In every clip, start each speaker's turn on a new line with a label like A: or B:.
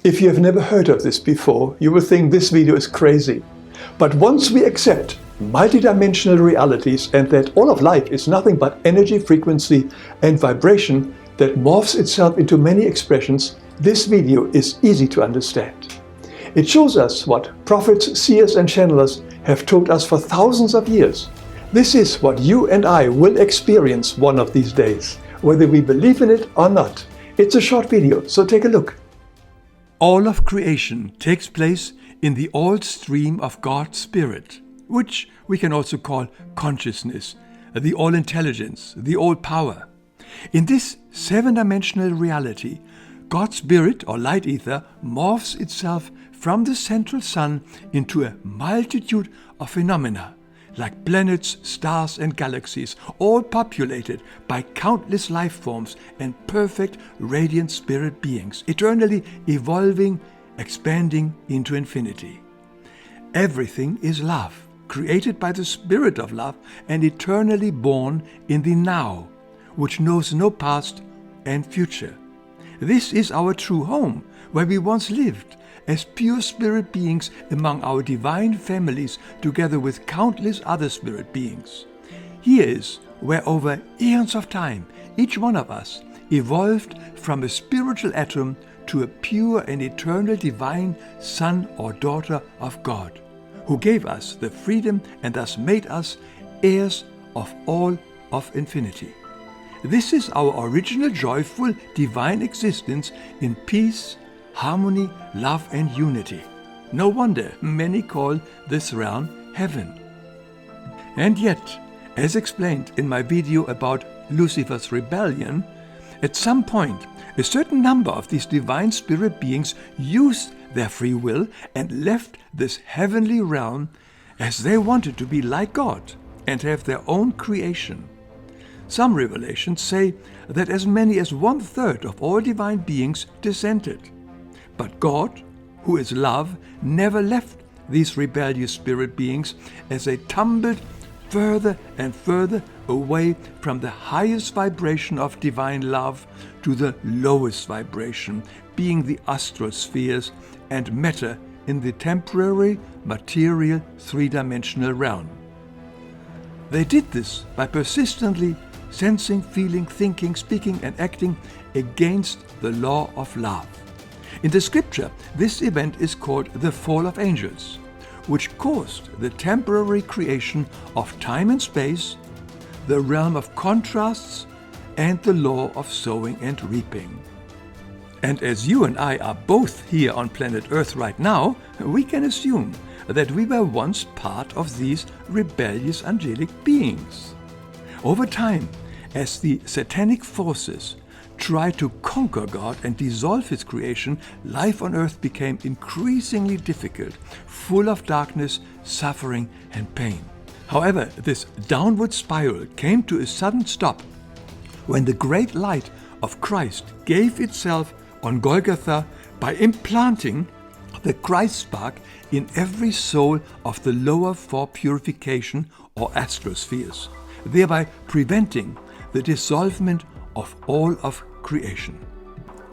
A: If you have never heard of this before, you will think this video is crazy. But once we accept multidimensional realities and that all of life is nothing but energy, frequency and vibration that morphs itself into many expressions, this video is easy to understand. It shows us what prophets, seers and channelers have told us for thousands of years. This is what you and I will experience one of these days, whether we believe in it or not. It's a short video, so take a look. All of creation takes place in the old stream of God's Spirit, which we can also call consciousness, the all-intelligence, the all-power. In this seven-dimensional reality, God's Spirit or light ether morphs itself from the central sun into a multitude of phenomena, like planets, stars and galaxies, all populated by countless life forms and perfect radiant spirit beings, eternally evolving, expanding into infinity. Everything is love, created by the spirit of love and eternally born in the now, which knows no past and future. This is our true home, where we once lived as pure spirit beings among our divine families, together with countless other spirit beings. Here is where over eons of time, each one of us evolved from a spiritual atom to a pure and eternal divine son or daughter of God, who gave us the freedom and thus made us heirs of all of infinity. This is our original joyful divine existence in peace, harmony, love and unity. No wonder many call this realm heaven. And yet, as explained in my video about Lucifer's rebellion, at some point a certain number of these divine spirit beings used their free will and left this heavenly realm as they wanted to be like God and have their own creation. Some revelations say that as many as 1/3 of all divine beings dissented. But God, who is love, never left these rebellious spirit beings as they tumbled further and further away from the highest vibration of divine love to the lowest vibration, being the astral spheres and matter in the temporary, material, three-dimensional realm. They did this by persistently sensing, feeling, thinking, speaking and acting against the law of love. In the scripture, this event is called the fall of angels, which caused the temporary creation of time and space, the realm of contrasts, and the law of sowing and reaping. And as you and I are both here on planet Earth right now, we can assume that we were once part of these rebellious angelic beings. Over time, as the satanic forces tried to conquer God and dissolve His creation, life on earth became increasingly difficult, full of darkness, suffering and pain. However, this downward spiral came to a sudden stop when the great light of Christ gave itself on Golgotha by implanting the Christ spark in every soul of the lower four purification or astral spheres, thereby preventing the dissolvement of all of creation.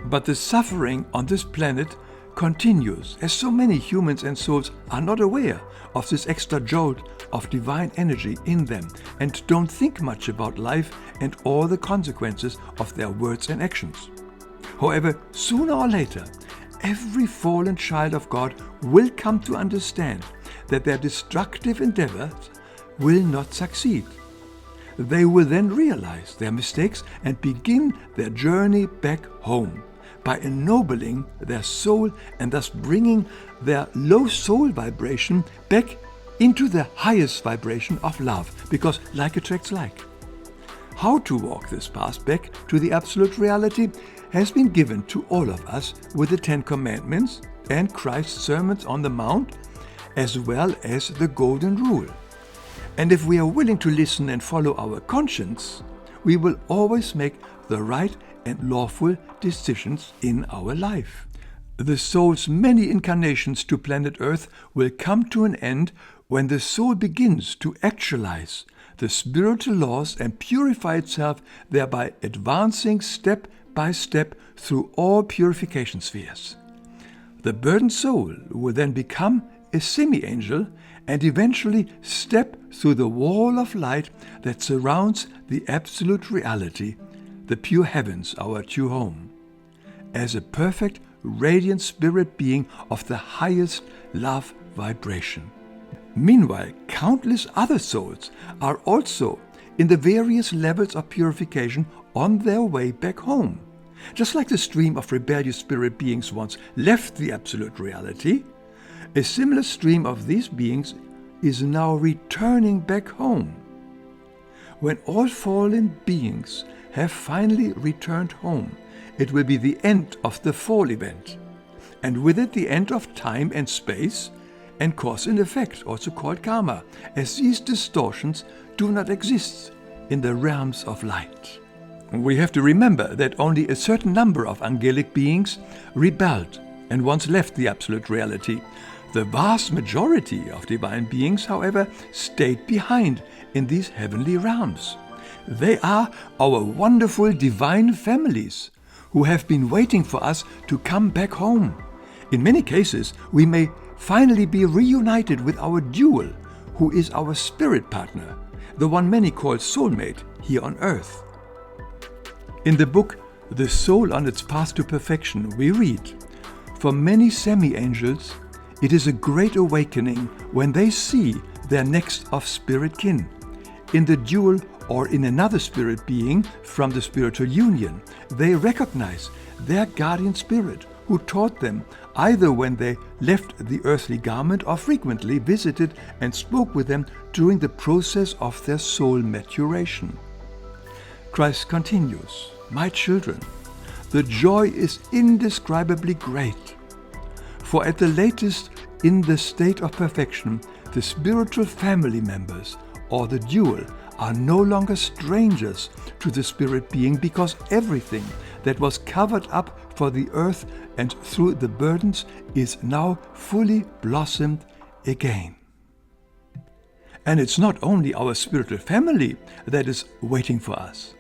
A: But the suffering on this planet continues, as so many humans and souls are not aware of this extra jolt of divine energy in them and don't think much about life and all the consequences of their words and actions. However, sooner or later, every fallen child of God will come to understand that their destructive endeavors will not succeed. They will then realize their mistakes and begin their journey back home by ennobling their soul and thus bringing their low soul vibration back into the highest vibration of love, because like attracts like. How to walk this path back to the absolute reality has been given to all of us with the 10 Commandments and Christ's Sermons on the Mount, as well as the Golden Rule. And if we are willing to listen and follow our conscience, we will always make the right and lawful decisions in our life. The soul's many incarnations to planet Earth will come to an end when the soul begins to actualize the spiritual laws and purify itself, thereby advancing step by step through all purification spheres. The burdened soul will then become a semi-angel and eventually step through the wall of light that surrounds the absolute reality, the pure heavens, our true home, as a perfect, radiant spirit being of the highest love vibration. Meanwhile, countless other souls are also in the various levels of purification on their way back home. Just like the stream of rebellious spirit beings once left the absolute reality, a similar stream of these beings is now returning back home. When all fallen beings have finally returned home, it will be the end of the fall event, and with it the end of time and space, and cause and effect, also called karma, as these distortions do not exist in the realms of light. We have to remember that only a certain number of angelic beings rebelled and once left the absolute reality. The vast majority of divine beings, however, stayed behind in these heavenly realms. They are our wonderful divine families who have been waiting for us to come back home. In many cases, we may finally be reunited with our dual, who is our spirit partner, the one many call soulmate here on earth. In the book The Soul on Its Path to Perfection, we read, "For many semi-angels, it is a great awakening when they see their next of spirit kin, in the dual or in another spirit being from the spiritual union. They recognize their guardian spirit who taught them either when they left the earthly garment or frequently visited and spoke with them during the process of their soul maturation." Christ continues, "My children, the joy is indescribably great. For at the latest, in the state of perfection, the spiritual family members, or the dual, are no longer strangers to the spirit being, because everything that was covered up for the earth and through the burdens is now fully blossomed again." And it's not only our spiritual family that is waiting for us.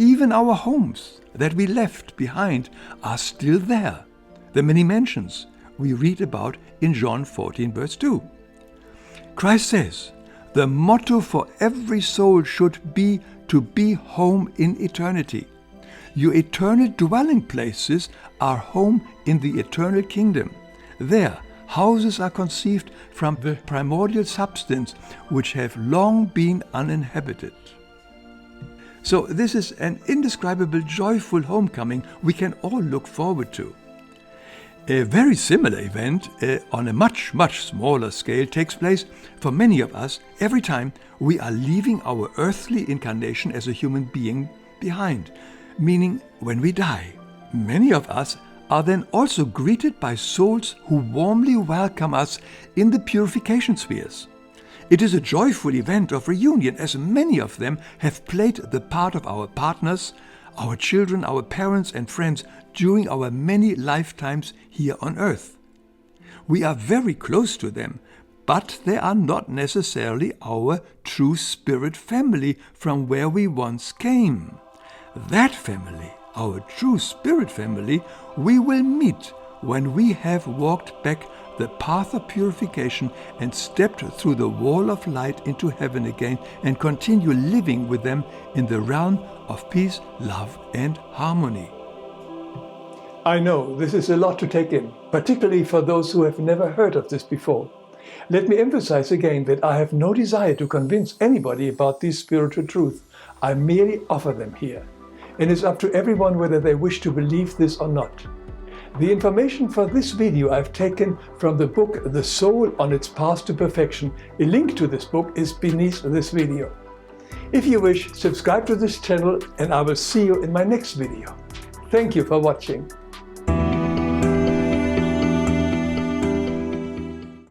A: Even our homes that we left behind are still there. The many mansions we read about in John 14, verse 2. Christ says, "The motto for every soul should be to be home in eternity. Your eternal dwelling places are home in the eternal kingdom. There, houses are conceived from the primordial substance which have long been uninhabited." So this is an indescribable, joyful homecoming we can all look forward to. A very similar event on a much, much smaller scale takes place for many of us every time we are leaving our earthly incarnation as a human being behind, meaning when we die. Many of us are then also greeted by souls who warmly welcome us in the purification spheres. It is a joyful event of reunion, as many of them have played the part of our partners, our children, our parents and friends during our many lifetimes here on earth. We are very close to them, but they are not necessarily our true spirit family from where we once came. That family, our true spirit family, we will meet when we have walked back the path of purification and stepped through the wall of light into heaven again and continue living with them in the realm of peace, love and harmony. I know this is a lot to take in, particularly for those who have never heard of this before. Let me emphasize again that I have no desire to convince anybody about these spiritual truths. I merely offer them here. And it's up to everyone whether they wish to believe this or not. The information for this video I've taken from the book The Soul on Its Path to Perfection. A link to this book is beneath this video. If you wish, subscribe to this channel and I will see you in my next video. Thank you for watching.